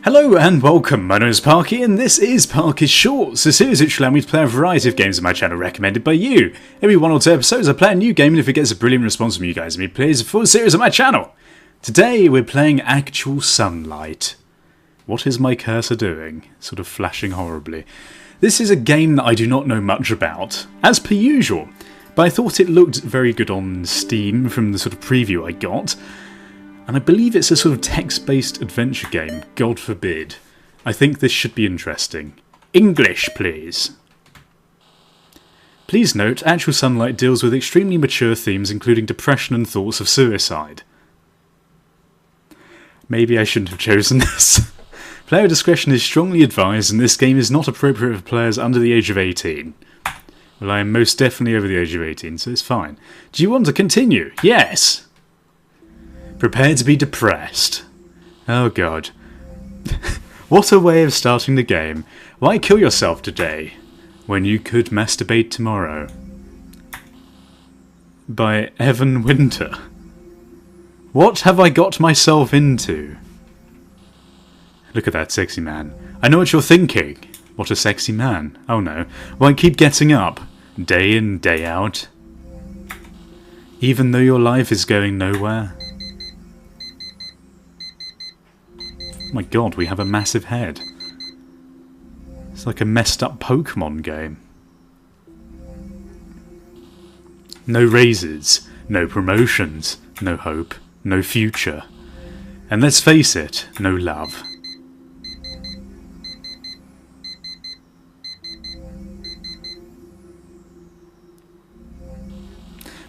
Hello and welcome, my name is Parky and this is Parky's Shorts, a series which allows me to play a variety of games on my channel recommended by you. Every 1 or 2 episodes I play a new game and if it gets a brilliant response from you guys, me plays a full series on my channel. Today we're playing Actual Sunlight. What is my cursor doing? Sort of flashing horribly. This is a game that I do not know much about, as per usual, but I thought it looked very good on Steam from the sort of preview I got. And I believe it's a sort of text-based adventure game, God forbid. I think this should be interesting. English, please. Please note, Actual Sunlight deals with extremely mature themes including depression and thoughts of suicide. Maybe I shouldn't have chosen this. Player discretion is strongly advised and this game is not appropriate for players under the age of 18. Well, I am most definitely over the age of 18, so it's fine. Do you want to continue? Yes! Prepare to be depressed. Oh god. What a way of starting the game. Why kill yourself today, when you could masturbate tomorrow? By Evan Winter. What have I got myself into? Look at that sexy man. I know what you're thinking. What a sexy man. Oh no. Why keep getting up? Day in, day out. Even though your life is going nowhere. Oh my god, we have a massive head. It's like a messed up Pokemon game. No raises, no promotions, no hope, no future. And let's face it, no love.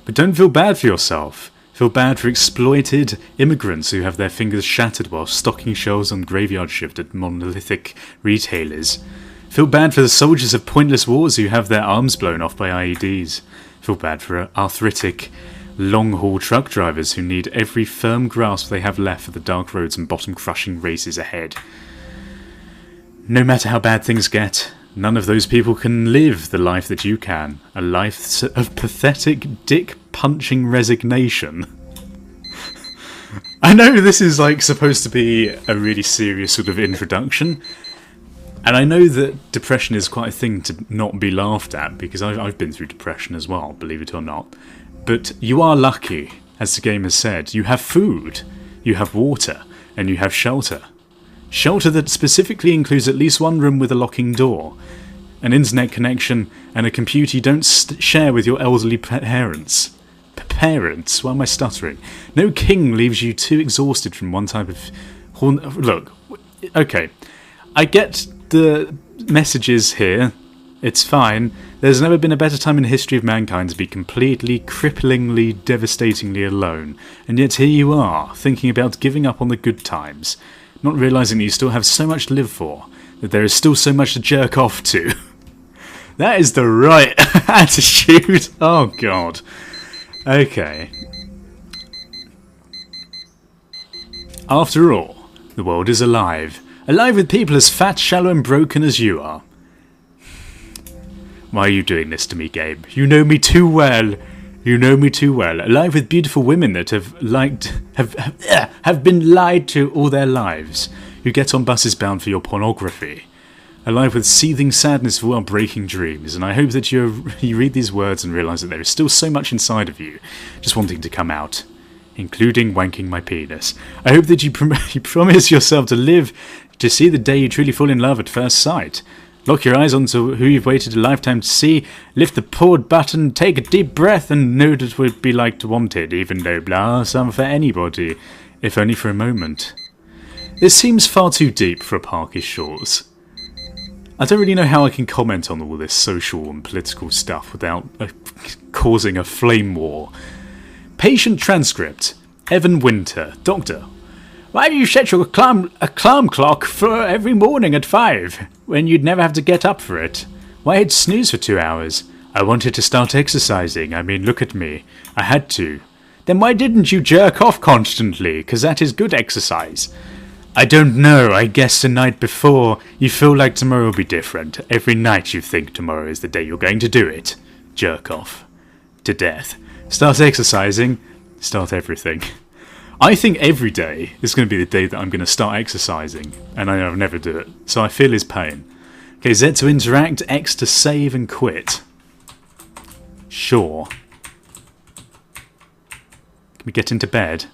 But don't feel bad for yourself. Feel bad for exploited immigrants who have their fingers shattered while stocking shelves on graveyard shift at monolithic retailers. Feel bad for the soldiers of pointless wars who have their arms blown off by IEDs. Feel bad for arthritic, long-haul truck drivers who need every firm grasp they have left for the dark roads and bottom-crushing races ahead. No matter how bad things get, none of those people can live the life that you can. A life of pathetic, dick-punching resignation. I know this is like supposed to be a really serious sort of introduction. And I know that depression is quite a thing to not be laughed at, because I've been through depression as well, believe it or not. But you are lucky, as the game has said. You have food, you have water, and you have shelter. Shelter that specifically includes at least one room with a locking door, an internet connection, and a computer you don't share with your elderly parents. Parents? Why am I stuttering? No king leaves you too exhausted from one type of... Look, okay, I get the messages here, it's fine. There's never been a better time in the history of mankind to be completely, cripplingly, devastatingly alone, and yet here you are, thinking about giving up on the good times. Not realising that you still have so much to live for, that there is still so much to jerk off to. That is the right attitude. Oh god. Okay. After all, the world is alive. Alive with people as fat, shallow and broken as you are. Why are you doing this to me, Gabe? You know me too well. You know me too well. Alive with beautiful women that have been lied to all their lives. Who get on buses bound for your pornography. Alive with seething sadness for our breaking dreams. And I hope that you read these words and realise that there is still so much inside of you, just wanting to come out, including wanking my penis. I hope that you promise yourself to live to see the day you truly fall in love at first sight. Lock your eyes onto who you've waited a lifetime to see, lift the pause button, take a deep breath and know what it would be like to want it, even though blah, some for anybody, if only for a moment. This seems far too deep for a Parky's Shorts. I don't really know how I can comment on all this social and political stuff without causing a flame war. Patient Transcript. Evan Winter. Doctor. Why do you set your alarm clock for every morning at 5, when you'd never have to get up for it? Why hit snooze for 2 hours? I wanted to start exercising. I mean, look at me. I had to. Then why didn't you jerk off constantly? 'Cause that is good exercise. I don't know. I guess the night before, you feel like tomorrow will be different. Every night you think tomorrow is the day you're going to do it. Jerk off. To death. Start exercising. Start everything. I think every day is going to be the day that I'm going to start exercising, and I'll never do it. So I feel his pain. Okay, Z to interact, X to save and quit. Sure. Can we get into bed?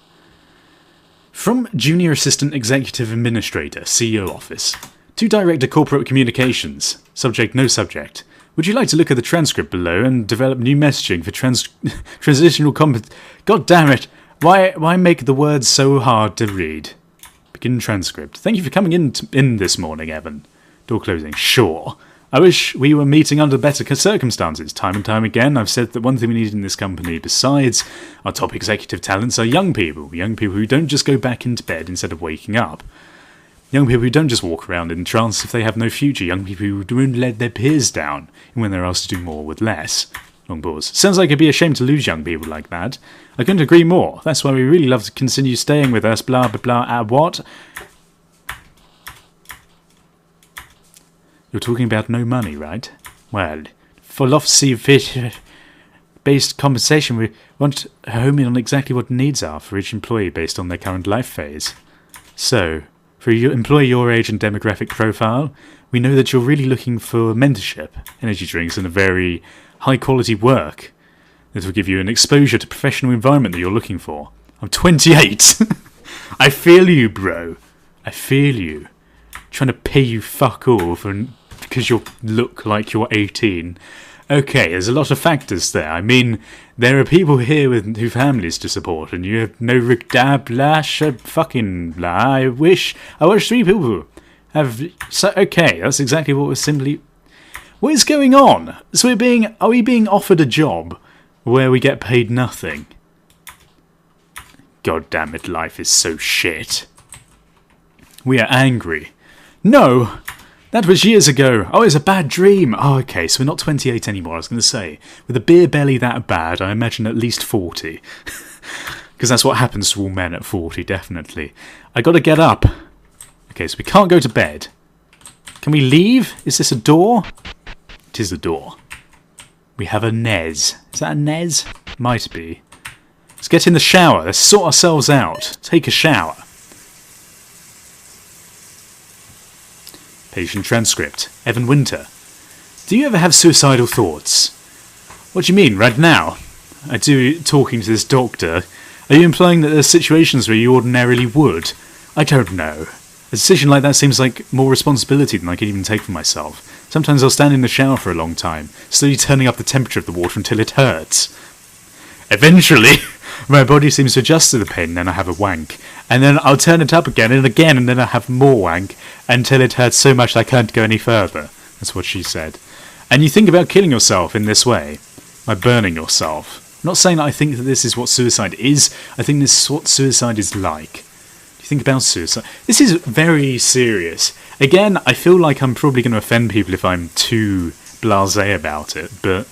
From Junior Assistant Executive Administrator, CEO Office, to Director Corporate Communications, subject no subject. Would you like to look at the transcript below and develop new messaging for transitional God damn it! Why make the words so hard to read? Begin transcript. Thank you for coming in this morning, Evan. Door closing. Sure. I wish we were meeting under better circumstances. Time and time again, I've said that one thing we need in this company, besides our top executive talents, are young people. Young people who don't just go back into bed instead of waking up. Young people who don't just walk around in trance if they have no future. Young people who don't let their peers down when they're asked to do more with less. Long pause. Sounds like it'd be a shame to lose young people like that. I couldn't agree more. That's why we really love to continue staying with us, blah blah blah. What? You're talking about no money, right? Well, philosophy-based compensation, we want to home in on exactly what needs are for each employee based on their current life phase. So, for your employee your age and demographic profile, we know that you're really looking for mentorship, energy drinks, and a very high-quality work that will give you an exposure to professional environment that you're looking for. I'm 28! I feel you, bro. I feel you. Trying to pay you fuck all because you look like you're 18. Okay, there's a lot of factors there. I mean, there are people here who families to support, and you have no fucking blah. I wish 3 people have. So okay, that's exactly what was simply. What is going on? So are we being offered a job where we get paid nothing? God damn it, life is so shit. We are angry. No, that was years ago. Oh, it's a bad dream. Oh, okay, so we're not 28 anymore, I was going to say. With a beer belly that bad, I imagine at least 40. Because that's what happens to all men at 40, definitely. I got to get up. Okay, so we can't go to bed. Can we leave? Is this a door? It is a door. We have a Nez. Is that a Nez? Might be. Let's get in the shower. Let's sort ourselves out. Take a shower. Patient transcript. Evan Winter. Do you ever have suicidal thoughts? What do you mean, right now? I do, talking to this doctor. Are you implying that there's situations where you ordinarily would? I don't know. A decision like that seems like more responsibility than I can even take for myself. Sometimes I'll stand in the shower for a long time, slowly turning up the temperature of the water until it hurts. Eventually, my body seems to adjust to the pain, and then I have a wank. And then I'll turn it up again, and then I have more wank, until it hurts so much I can't go any further. That's what she said. And you think about killing yourself in this way, by burning yourself. I'm not saying that I think that this is what suicide is, I think this is what suicide is like. Do you think about suicide? This is very serious. Again, I feel like I'm probably going to offend people if I'm too blasé about it, but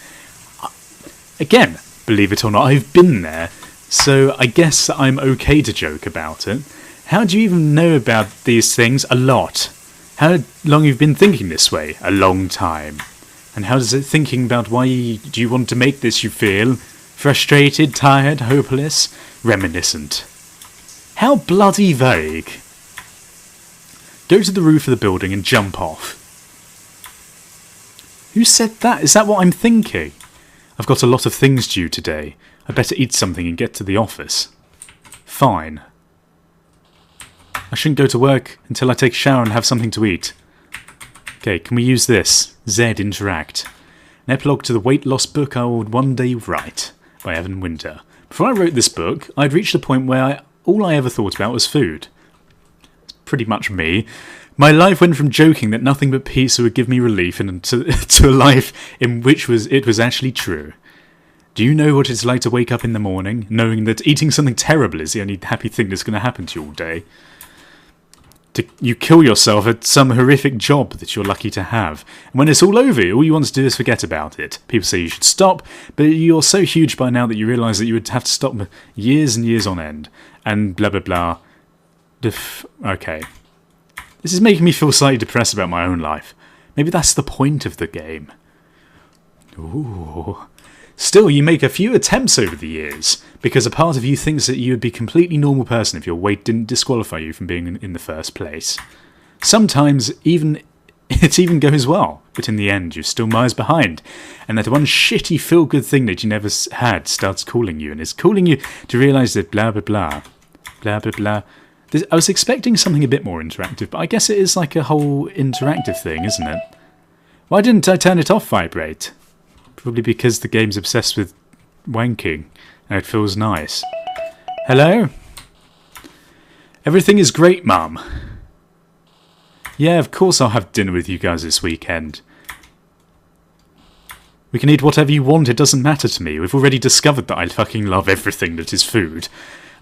again, believe it or not, I've been there, so I guess I'm okay to joke about it. How do you even know about these things? A lot. How long you've been thinking this way? A long time. And how does it thinking about why do you want to make this you feel? Frustrated, tired, hopeless, reminiscent. How bloody vague. Go to the roof of the building and jump off. Who said that? Is that what I'm thinking? I've got a lot of things due today. I better eat something and get to the office. Fine. I shouldn't go to work until I take a shower and have something to eat. Okay, can we use this? Z interact. An epilogue to the weight loss book I would one day write, by Evan Winter. Before I wrote this book, I'd reached a point where all I ever thought about was food. It's pretty much me. My life went from joking that nothing but pizza would give me relief to a life in which it was actually true. Do you know what it's like to wake up in the morning, knowing that eating something terrible is the only happy thing that's going to happen to you all day? You kill yourself at some horrific job that you're lucky to have. And when it's all over, all you want to do is forget about it. People say you should stop, but you're so huge by now that you realise that you would have to stop years and years on end. And blah blah blah. Okay. This is making me feel slightly depressed about my own life. Maybe that's the point of the game. Ooh. Still, you make a few attempts over the years, because a part of you thinks that you would be a completely normal person if your weight didn't disqualify you from being in the first place. Sometimes it even goes well, but in the end you're still miles behind, and that one shitty feel-good thing that you never had starts calling you, and is calling you to realise that blah blah blah, blah blah blah. I was expecting something a bit more interactive, but I guess it is like a whole interactive thing, isn't it? Why didn't I turn it off vibrate? Probably because the game's obsessed with wanking, and it feels nice. Hello? Everything is great, Mum. Yeah, of course I'll have dinner with you guys this weekend. We can eat whatever you want, it doesn't matter to me. We've already discovered that I fucking love everything that is food.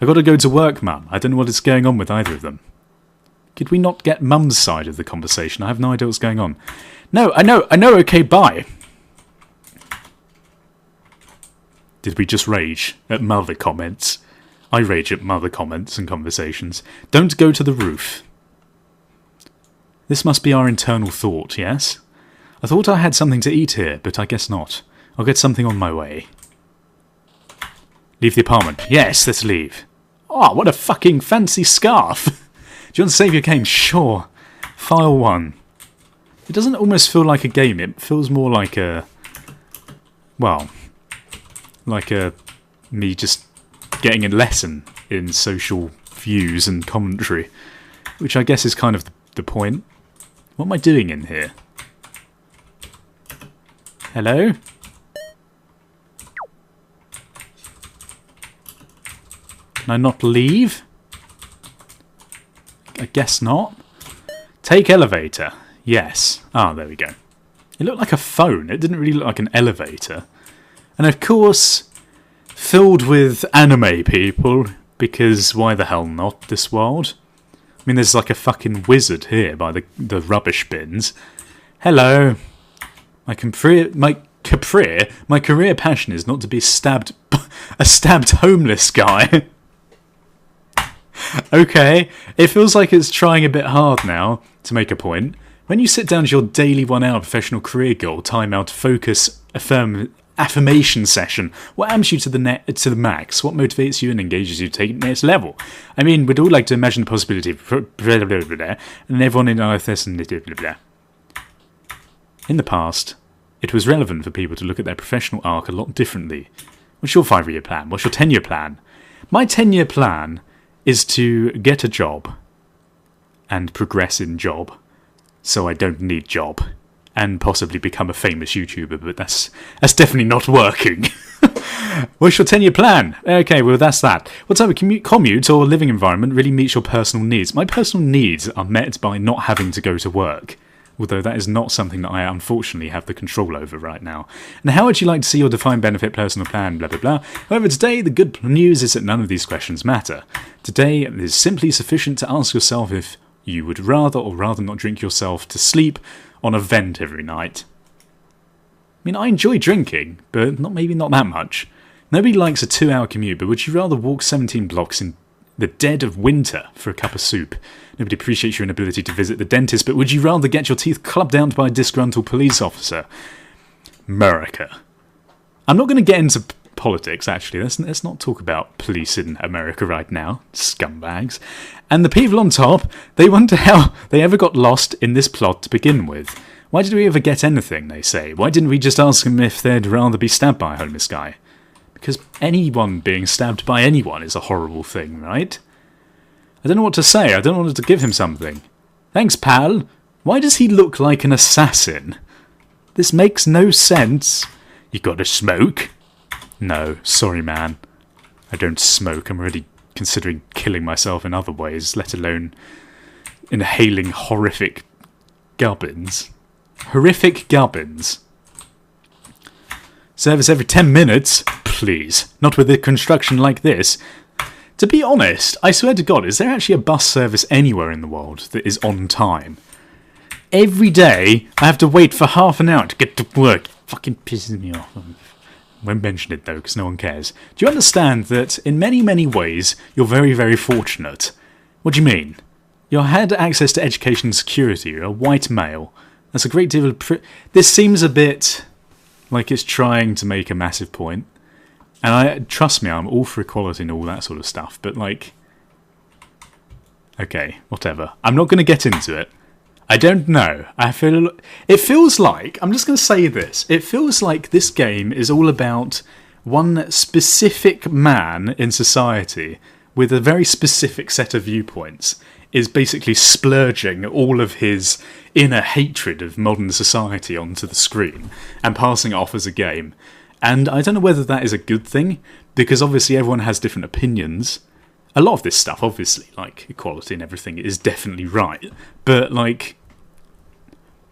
I've got to go to work, Mum. I don't know what is going on with either of them. Could we not get Mum's side of the conversation? I have no idea what's going on. No, I know, okay, bye. Did we just rage at mother comments? I rage at mother comments and conversations. Don't go to the roof. This must be our internal thought, yes? I thought I had something to eat here, but I guess not. I'll get something on my way. Leave the apartment. Yes, let's leave. Oh, what a fucking fancy scarf. Do you want to save your game? Sure. File 1. It doesn't almost feel like a game. It feels more like a... Well... Like me just getting a lesson in social views and commentary, which I guess is kind of the point. What am I doing in here? Hello? Can I not leave? I guess not. Take elevator. Yes. Ah, there we go. It looked like a phone. It didn't really look like an elevator. And of course, filled with anime people, because why the hell not, this world? I mean, there's like a fucking wizard here by the rubbish bins. Hello. My career passion is not to be stabbed, a stabbed homeless guy. Okay, it feels like it's trying a bit hard now to make a point. When you sit down to your daily 1-hour professional career goal, timeout, focus, affirmation session, what amps you to the max? What motivates you and engages you to take it to the next level? I mean, we'd all like to imagine the possibility of blah, blah, blah, blah, and everyone in IFS and blah, blah, blah. In the past, it was relevant for people to look at their professional arc a lot differently. What's your 5-year plan? What's your 10-year plan? My 10-year plan is to get a job and progress in job, so I don't need job, and possibly become a famous YouTuber, but that's definitely not working. What's your 10-year plan? Okay, well that's that. What type of commute or living environment really meets your personal needs? My personal needs are met by not having to go to work, although that is not something that I unfortunately have the control over right now. And how would you like to see your defined benefit personal plan, blah blah blah. However, today the good news is that none of these questions matter. Today it is simply sufficient to ask yourself if you would rather or rather not drink yourself to sleep on a vent every night. I mean, I enjoy drinking, but maybe not that much. Nobody likes a 2-hour commute, but would you rather walk 17 blocks in the dead of winter for a cup of soup? Nobody appreciates your inability to visit the dentist, but would you rather get your teeth clubbed down by a disgruntled police officer? America. I'm not going to get into politics, actually. Let's not talk about police in America right now. Scumbags. And the people on top, they wonder how they ever got lost in this plot to begin with. Why did we ever get anything, they say? Why didn't we just ask them if they'd rather be stabbed by a homeless guy? Because anyone being stabbed by anyone is a horrible thing, right? I don't know what to say. I don't want to give him something. Thanks, pal. Why does he look like an assassin? This makes no sense. You got a smoke? No, sorry, man. I don't smoke. I'm already considering killing myself in other ways, let alone inhaling horrific gubbins. Horrific gubbins. Service every 10 minutes? Please. Not with a construction like this. To be honest, I swear to God, is there actually a bus service anywhere in the world that is on time? Every day, I have to wait for half an hour to get to work. It fucking pisses me off. I won't mention it though, because no one cares. Do you understand that in many, many ways, you're very, very fortunate? What do you mean? You had access to education and security. You're a white male. That's a great deal of... This seems a bit... Like it's trying to make a massive point. And trust me, I'm all for equality and all that sort of stuff, but like... Okay, whatever. I'm not going to get into it. I don't know. It feels like... I'm just going to say this. It feels like this game is all about one specific man in society with a very specific set of viewpoints is basically splurging all of his inner hatred of modern society onto the screen and passing it off as a game. And I don't know whether that is a good thing, because obviously everyone has different opinions. A lot of this stuff, obviously, like equality and everything, is definitely right. But, like,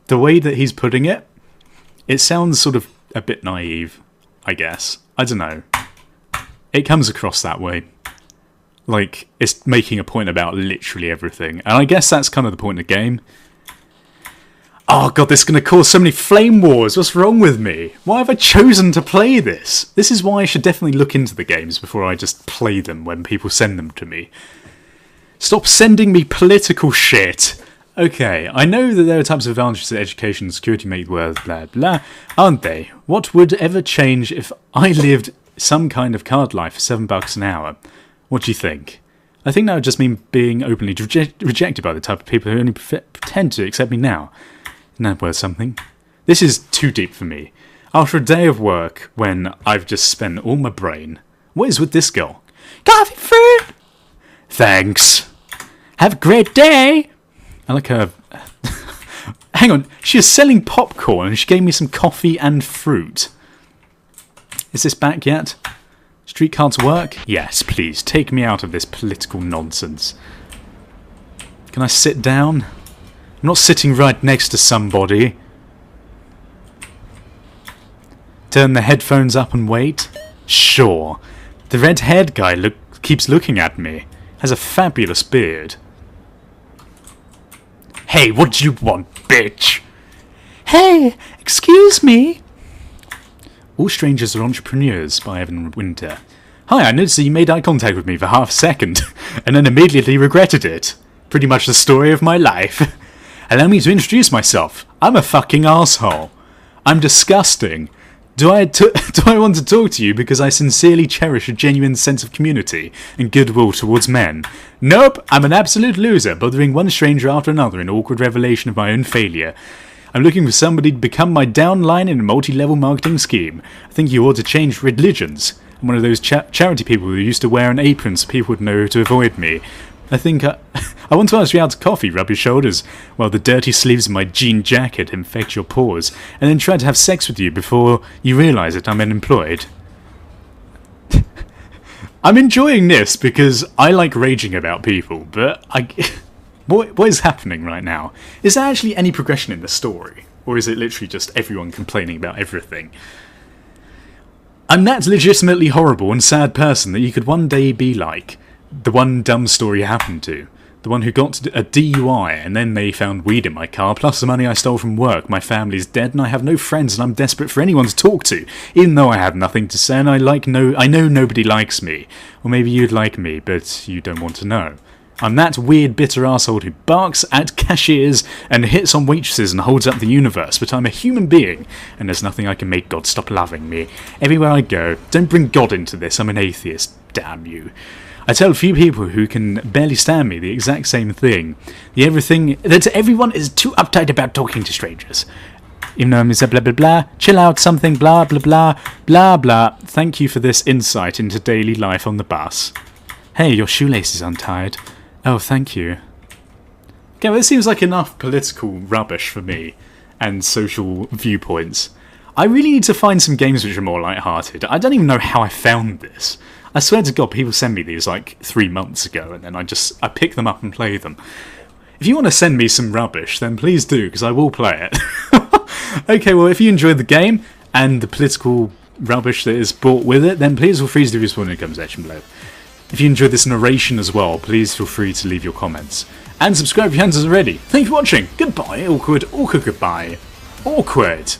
the way that he's putting it, it sounds sort of a bit naive, I guess. I don't know. It comes across that way. Like, it's making a point about literally everything. And I guess that's kind of the point of the game. Oh god, this is going to cause so many flame wars. What's wrong with me? Why have I chosen to play this? This is why I should definitely look into the games before I just play them when people send them to me. Stop sending me political shit. Okay, I know that there are types of advantages that education and security make the world blah blah, aren't they? What would ever change if I lived some kind of card life for $7 an hour? What do you think? I think that would just mean being openly rejected by the type of people who only pretend to accept me now. Isn't that worth something? This is too deep for me. After a day of work, when I've just spent all my brain... What is with this girl? Coffee fruit! Thanks. Have a great day! I like her... Hang on, she is selling popcorn and she gave me some coffee and fruit. Is this back yet? Street cards work? Yes, please, take me out of this political nonsense. Can I sit down? I'm not sitting right next to somebody. Turn the headphones up and wait? Sure. The red-haired guy keeps looking at me. Has a fabulous beard. Hey, what do you want, bitch? Hey, excuse me. All Strangers Are Entrepreneurs by Evan Winter. Hi, I noticed that you made eye contact with me for half a second, and then immediately regretted it. Pretty much the story of my life. Allow me to introduce myself. I'm a fucking asshole. I'm disgusting. Do I want to talk to you because I sincerely cherish a genuine sense of community and goodwill towards men? Nope, I'm an absolute loser, bothering one stranger after another in awkward revelation of my own failure. I'm looking for somebody to become my downline in a multi-level marketing scheme. I think you ought to change religions. I'm one of those charity people who used to wear an apron so people would know to avoid me. I think I want to ask you out to coffee, rub your shoulders, while the dirty sleeves of my jean jacket infect your pores, and then try to have sex with you before you realise that I'm unemployed. I'm enjoying this because I like raging about people, but what is happening right now? Is there actually any progression in the story? Or is it literally just everyone complaining about everything? I'm that legitimately horrible and sad person that you could one day be like. The one dumb story happened to. The one who got a DUI and then they found weed in my car, plus the money I stole from work. My family's dead and I have no friends and I'm desperate for anyone to talk to, even though I have nothing to say and I know nobody likes me. Or maybe you'd like me, but you don't want to know. I'm that weird, bitter arsehole who barks at cashiers and hits on waitresses and holds up the universe, but I'm a human being, and there's nothing I can make God stop loving me. Everywhere I go, don't bring God into this, I'm an atheist, damn you. I tell a few people who can barely stand me the exact same thing. That everyone is too uptight about talking to strangers. Even though I'm blah blah blah, chill out something, blah blah blah, blah blah. Thank you for this insight into daily life on the bus. Hey, your shoelace is untied. Oh, thank you. Okay, well, this seems like enough political rubbish for me, and social viewpoints. I really need to find some games which are more light-hearted. I don't even know how I found this. I swear to God, people send me these like 3 months ago, and then I pick them up and play them. If you want to send me some rubbish, then please do, because I will play it. Okay, well, if you enjoyed the game, and the political rubbish that is brought with it, then please feel free to leave your response in the comment section below. If you enjoyed this narration as well, please feel free to leave your comments. And subscribe if you haven't already. Thank you for watching. Goodbye, awkward, goodbye. Awkward.